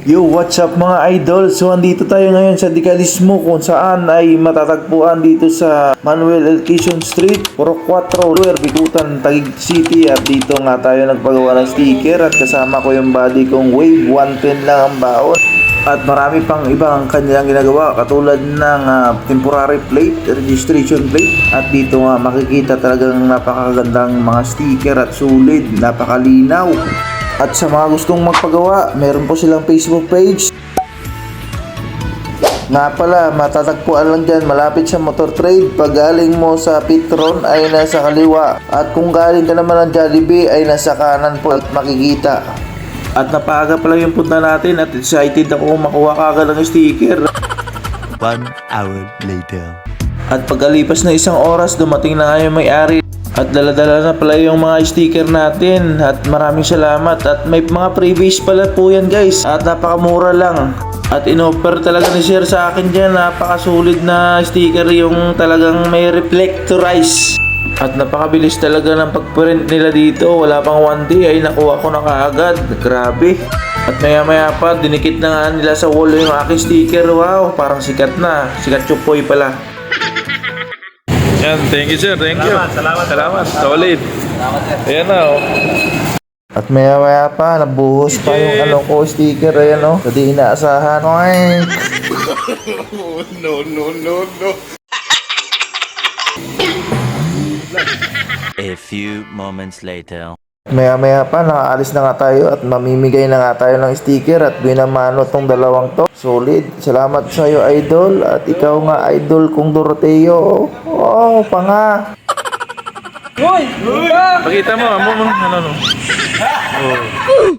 Yo, what's up mga idol? So, andito tayo ngayon sa Decalismo kung saan ay matatagpuan dito sa Manuel L. Quezon Street, Purok 4, Luer, Bikutan, Taguig City. At dito nga tayo nagpagawa ng sticker at kasama ko yung body kong Wave 110 lang ang baon. At marami pang ibang kanilang ginagawa katulad ng temporary plate, registration plate. At dito nga makikita talagang napakagandang mga sticker at sulit, napakalinaw. At sa mga gustong magpagawa, meron po silang Facebook page. Nga pala, matatagpuan lang dyan malapit sa Motor Trade. Pag galing mo sa Petron ay nasa kaliwa. At kung galing ka naman ng Jollibee ay nasa kanan po at makikita. At napaaga pala yung punta natin at excited ako makuha kagad ng sticker. 1 hour later. At pagkalipas na isang oras, dumating na nga yung may-ari. At dala-dala na pala yung mga sticker natin. At maraming salamat. At may mga freebies pala po yan guys. At napakamura lang. At in-offer talaga ni Sir sa akin dyan. Napakasulit na sticker yung talagang may reflectorize. At napakabilis talaga ng pag-print nila dito. Wala pang 1 day ay nakuha ko na kaagad. Grabe. At maya-maya pa, dinikit na nga nila sa wall yung aking sticker. Wow, parang sikat na. Sikat chupoy pala. Yan, thank you sir, thank you. Salamat. Solid. Ayan na oh. At maya-maya pa, nabuhos pa yung sticker. Ayan o, sa di inaasahan. Oink! No. A few moments later. Maya-maya pa, nakaalis na nga tayo at mamimigay na nga tayo ng sticker at binamano tong dalawang to. Solid. Salamat sa iyo, idol. At ikaw nga, idol kong Doroteo. Oh, panga. Pakita mo, ano. Oh.